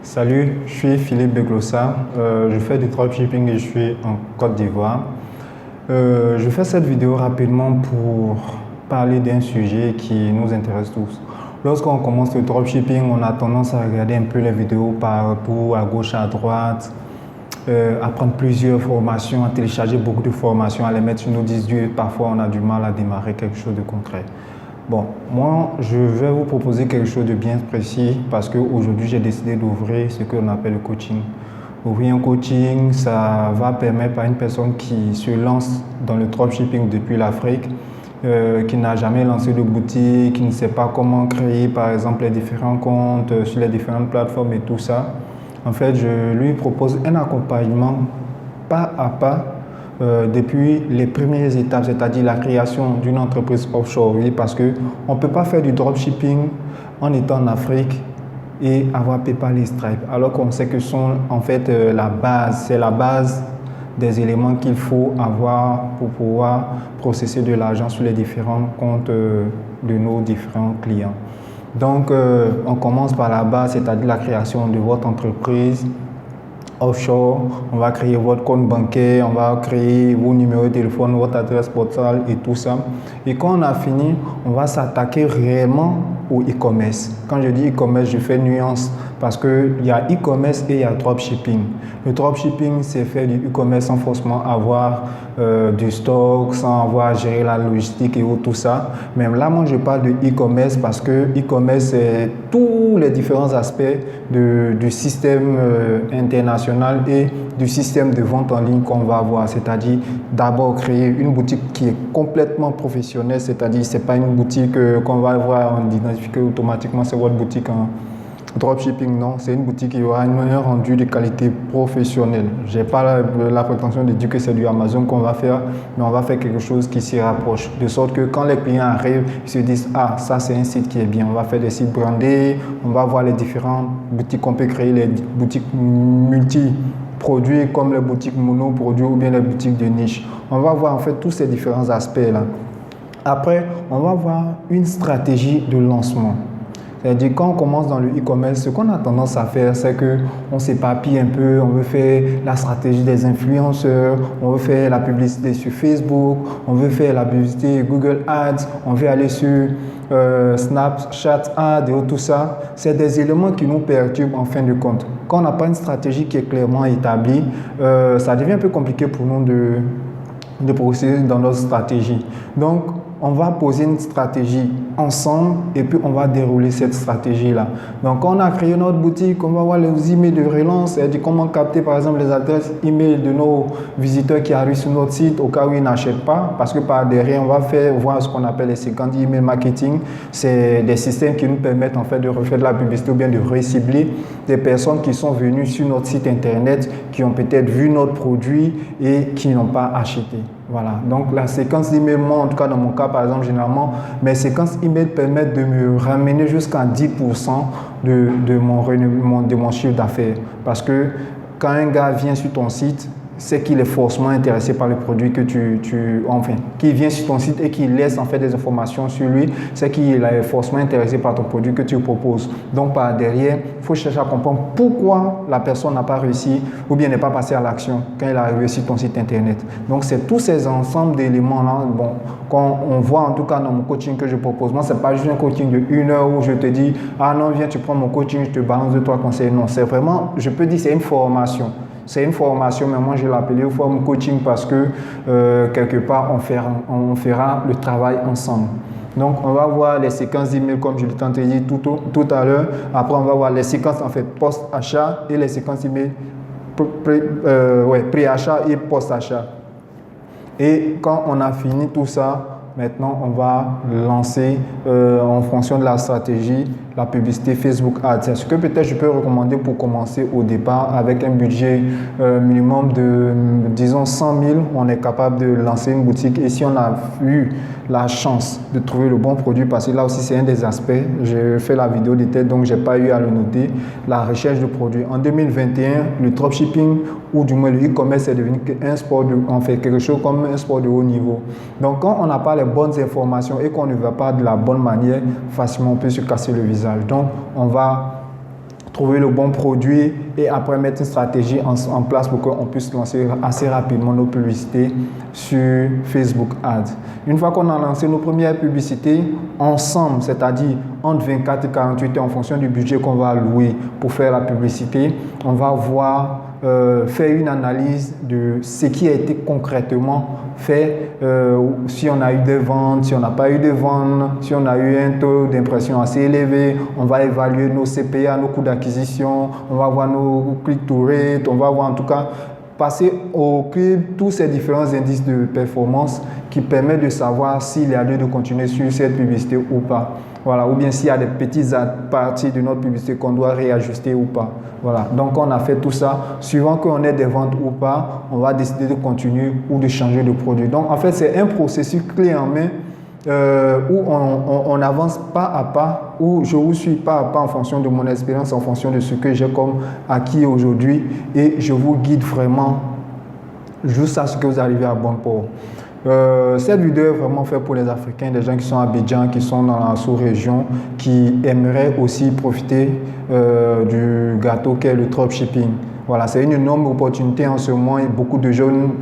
Salut, je suis Philippe Beglossa. Je fais du dropshipping et je suis en Côte d'Ivoire. Je fais cette vidéo rapidement pour parler d'un sujet qui nous intéresse tous. Lorsqu'on commence le dropshipping, on a tendance à regarder un peu les vidéos partout, à gauche, à droite, à prendre plusieurs formations, à télécharger beaucoup de formations, à les mettre sur nos disques durs. Parfois, on a du mal à démarrer quelque chose de concret. Bon, moi, je vais vous proposer quelque chose de bien précis parce qu'aujourd'hui, j'ai décidé d'ouvrir ce qu'on appelle le coaching. Ouvrir un coaching, ça va permettre à une personne qui se lance dans le dropshipping depuis l'Afrique, qui n'a jamais lancé de boutique, qui ne sait pas comment créer, par exemple, les différents comptes sur les différentes plateformes et tout ça. En fait, je lui propose un accompagnement pas à pas depuis les premières étapes, c'est-à-dire la création d'une entreprise offshore. Oui, parce qu'on ne peut pas faire du dropshipping en étant en Afrique et avoir PayPal et Stripe, alors qu'on sait que sont en fait la base, c'est la base des éléments qu'il faut avoir pour pouvoir processer de l'argent sur les différents comptes de nos différents clients. Donc, on commence par la base, c'est-à-dire la création de votre entreprise offshore. On va créer votre compte bancaire, on va créer vos numéros de téléphone, votre adresse postale et tout ça. Et quand on a fini, on va s'attaquer réellement au e-commerce. Quand je dis e-commerce, je fais nuance parce qu'il y a e-commerce et il y a dropshipping. Le dropshipping, c'est faire du e-commerce sans forcément avoir du stock, sans avoir à gérer la logistique et tout ça. Même là, moi, je parle de e-commerce parce que e-commerce, c'est tous les différents aspects du système international et du système de vente en ligne qu'on va avoir. C'est-à-dire d'abord créer une boutique qui est complètement professionnelle, c'est-à-dire ce n'est pas une boutique qu'on va avoir identifiée automatiquement, c'est votre boutique en dropshipping, non, c'est une boutique qui aura un rendu de qualité professionnelle. Je n'ai pas la prétention de dire que c'est du Amazon qu'on va faire, mais on va faire quelque chose qui s'y rapproche. De sorte que quand les clients arrivent, ils se disent « Ah, ça c'est un site qui est bien ». On va faire des sites brandés, on va voir les différentes boutiques qu'on peut créer, les boutiques multi-produits comme les boutiques monoproduits ou bien les boutiques de niche. On va voir en fait tous ces différents aspects-là. Après, on va voir une stratégie de lancement. C'est-à-dire quand on commence dans le e-commerce, ce qu'on a tendance à faire, c'est qu'on s'éparpille un peu, on veut faire la stratégie des influenceurs, on veut faire la publicité sur Facebook, on veut faire la publicité Google Ads, on veut aller sur Snapchat Ads et tout ça. C'est des éléments qui nous perturbent en fin de compte. Quand on n'a pas une stratégie qui est clairement établie, ça devient un peu compliqué pour nous de procéder dans notre stratégie. Donc, on va poser une stratégie ensemble et puis on va dérouler cette stratégie-là. Donc, quand on a créé notre boutique, on va voir les emails de relance, c'est-à-dire comment capter par exemple les adresses email de nos visiteurs qui arrivent sur notre site au cas où ils n'achètent pas, parce que par derrière, on va voir ce qu'on appelle les séquences d'email marketing. C'est des systèmes qui nous permettent en fait de refaire de la publicité ou bien de recibler des personnes qui sont venues sur notre site internet, qui ont peut-être vu notre produit et qui n'ont pas acheté. Voilà, donc la séquence d'email, moi en tout cas dans mon cas par exemple, généralement, mes séquences email permettent de me ramener jusqu'à 10% de mon chiffre d'affaires. Parce que quand un gars vient sur ton site, c'est qu'il est forcément intéressé par le produit que qui vient sur ton site et qui laisse en fait des informations sur lui, c'est qu'il est forcément intéressé par ton produit que tu proposes. Donc par derrière, il faut chercher à comprendre pourquoi la personne n'a pas réussi ou bien n'est pas passée à l'action quand il est arrivé sur ton site internet. Donc c'est tous ces ensembles d'éléments-là, bon, quand on voit en tout cas dans mon coaching que je propose, moi c'est pas juste un coaching de 1 heure où je te dis, ah non, viens, tu prends mon coaching, je te balance 2-3 conseils. Non, c'est vraiment, je peux dire c'est une formation. C'est une formation, mais moi je l'ai appelée forme coaching parce que quelque part on fera le travail ensemble. Donc on va voir les séquences d'email comme je l'ai tenté de dire tout à l'heure. Après on va voir les séquences en fait post-achat et les séquences email pré-achat et post-achat. Et quand on a fini tout ça, maintenant, on va lancer en fonction de la stratégie la publicité Facebook Ads. C'est ce que peut-être je peux recommander pour commencer au départ avec un budget minimum de, disons, 100 000. On est capable de lancer une boutique. Et si on a eu la chance de trouver le bon produit, parce que là aussi, c'est un des aspects. J'ai fait la vidéo de tête, donc je n'ai pas eu à le noter. La recherche de produits. En 2021, le dropshipping, ou du moins le e-commerce, est devenu un sport, on fait quelque chose comme un sport de haut niveau. Donc, quand on n'a pas les bonnes informations et qu'on ne va pas de la bonne manière, facilement on peut se casser le visage. Donc, on va trouver le bon produit et après mettre une stratégie en place pour qu'on puisse lancer assez rapidement nos publicités sur Facebook Ads. Une fois qu'on a lancé nos premières publicités ensemble, c'est-à-dire entre 24 et 48 heures en fonction du budget qu'on va allouer pour faire la publicité, on va voir faire une analyse de ce qui a été concrètement fait, si on a eu des ventes, si on n'a pas eu de ventes, si on a eu un taux d'impression assez élevé, on va évaluer nos CPA, nos coûts d'acquisition, on va voir nos click-to rate, on va voir en tout cas passer au crible tous ces différents indices de performance qui permettent de savoir s'il y a lieu de continuer sur cette publicité ou pas. Voilà, ou bien s'il y a des petites parties de notre publicité qu'on doit réajuster ou pas. Voilà, donc on a fait tout ça. Suivant qu'on ait des ventes ou pas, on va décider de continuer ou de changer de produit. Donc en fait, c'est un processus clé en main où on avance pas à pas, où je vous suis pas à pas en fonction de mon expérience, en fonction de ce que j'ai comme acquis aujourd'hui et je vous guide vraiment jusqu'à ce que vous arrivez à bon port. Cette vidéo est vraiment faite pour les Africains, des gens qui sont à Abidjan, qui sont dans la sous-région, qui aimeraient aussi profiter du gâteau qu'est le dropshipping. Voilà, c'est une énorme opportunité en ce moment et beaucoup de jeunes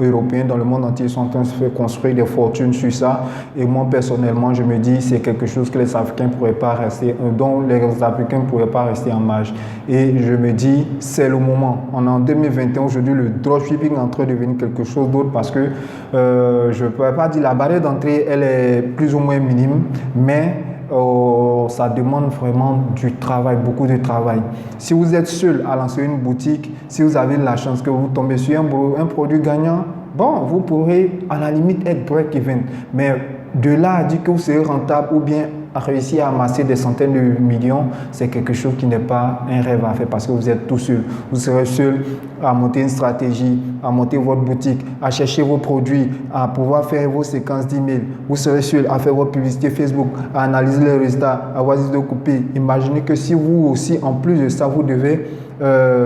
européens dans le monde entier sont en train de se faire construire des fortunes sur ça. Et moi, personnellement, je me dis c'est quelque chose que les Africains ne pourraient pas rester, dont les Africains ne pourraient pas rester en marge. Et je me dis, c'est le moment. On est en 2021, aujourd'hui, le dropshipping est en train de devenir quelque chose d'autre parce que je ne pourrais pas dire la barrière d'entrée, elle est plus ou moins minime, mais ça demande vraiment du travail, beaucoup de travail. Si vous êtes seul à lancer une boutique, si vous avez la chance que vous tombez sur un produit gagnant, bon, vous pourrez à la limite être break-even. Mais de là à dire que vous serez rentable ou bien réussir à amasser des centaines de millions, c'est quelque chose qui n'est pas un rêve à faire parce que vous êtes tout seul. Vous serez seul à monter une stratégie, à monter votre boutique, à chercher vos produits, à pouvoir faire vos séquences d'emails. Vous serez seul à faire votre publicité Facebook, à analyser les résultats, à voir si vous copier. Imaginez que si vous aussi, en plus de ça, vous devez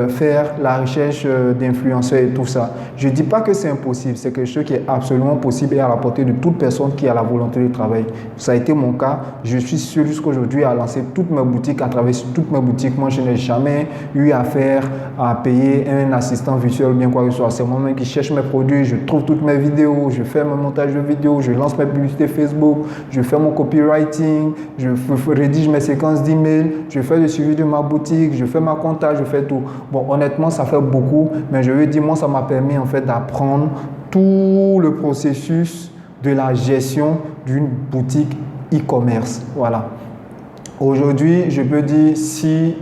faire la recherche d'influenceurs et tout ça. Je ne dis pas que c'est impossible, c'est quelque chose qui est absolument possible et à la portée de toute personne qui a la volonté de travailler. Ça a été mon cas. Je suis sûr jusqu'à aujourd'hui à lancer toutes mes boutiques, à travers toutes mes boutiques. Moi, je n'ai jamais eu affaire à payer un assistant virtuel ou bien quoi que ce soit. C'est moi-même qui cherche mes produits, je trouve toutes mes vidéos, je fais mon montage de vidéos, je lance mes publicités Facebook, je fais mon copywriting, je rédige mes séquences d'emails, je fais le suivi de ma boutique, je fais ma compta, je fais tout. Bon, honnêtement, ça fait beaucoup, mais je veux dire, moi, ça m'a permis en fait d'apprendre tout le processus de la gestion d'une boutique e-commerce. Voilà. Aujourd'hui, je peux dire si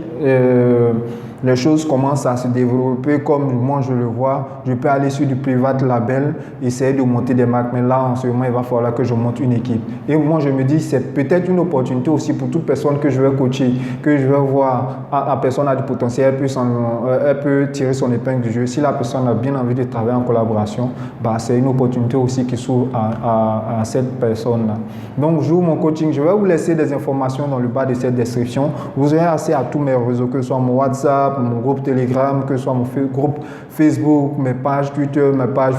les choses commencent à se développer comme moi je le vois, je peux aller sur du private label, essayer de monter des marques, mais là en ce moment il va falloir que je monte une équipe. Et moi je me dis c'est peut-être une opportunité aussi pour toute personne que je vais coacher, que je vais voir, la personne a du potentiel, elle peut tirer son épingle du jeu. Si la personne a bien envie de travailler en collaboration, bah, c'est une opportunité aussi qui s'ouvre à cette personne-là. Donc j'ouvre mon coaching, je vais vous laisser des informations dans le bas de cette description. Vous aurez accès à tous mes réseaux, que ce soit mon WhatsApp, mon groupe Telegram, que ce soit mon groupe Facebook, mes pages Twitter, mes pages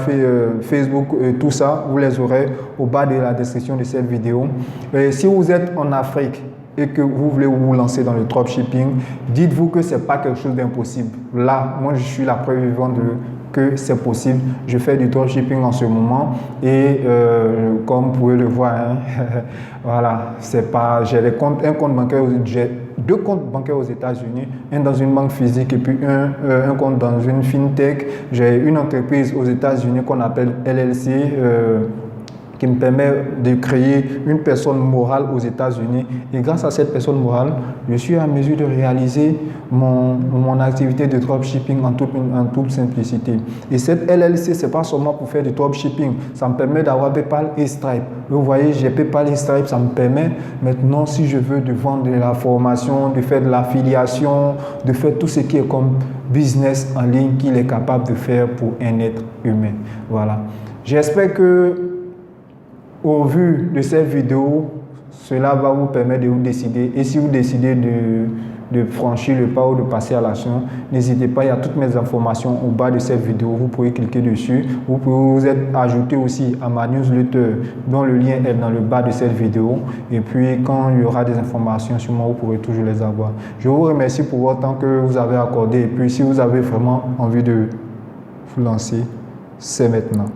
Facebook, tout ça, vous les aurez au bas de la description de cette vidéo. Et si vous êtes en Afrique et que vous voulez vous lancer dans le dropshipping, dites-vous que ce n'est pas quelque chose d'impossible. Là, moi, je suis la preuve vivante que c'est possible. Je fais du dropshipping en ce moment et comme vous pouvez le voir, hein, voilà, c'est pas, j'ai un compte bancaire, j'ai 2 comptes bancaires aux États-Unis, un dans une banque physique et puis un compte dans une fintech. J'ai une entreprise aux États-Unis qu'on appelle LLC, qui me permet de créer une personne morale aux États-Unis. Et grâce à cette personne morale, je suis en mesure de réaliser mon activité de dropshipping en toute simplicité. Et cette LLC, ce n'est pas seulement pour faire du dropshipping, ça me permet d'avoir PayPal et Stripe. Vous voyez, j'ai PayPal et Stripe, ça me permet maintenant, si je veux, de vendre de la formation, de faire de l'affiliation, de faire tout ce qui est comme business en ligne qu'il est capable de faire pour un être humain. Voilà. J'espère que au vu de cette vidéo, cela va vous permettre de vous décider. Et si vous décidez de de franchir le pas ou de passer à l'action, n'hésitez pas, il y a toutes mes informations au bas de cette vidéo. Vous pouvez cliquer dessus. Vous pouvez vous être ajouté aussi à ma newsletter dont le lien est dans le bas de cette vidéo. Et puis, quand il y aura des informations sur moi, vous pourrez toujours les avoir. Je vous remercie pour votre temps que vous avez accordé. Et puis, si vous avez vraiment envie de vous lancer, c'est maintenant.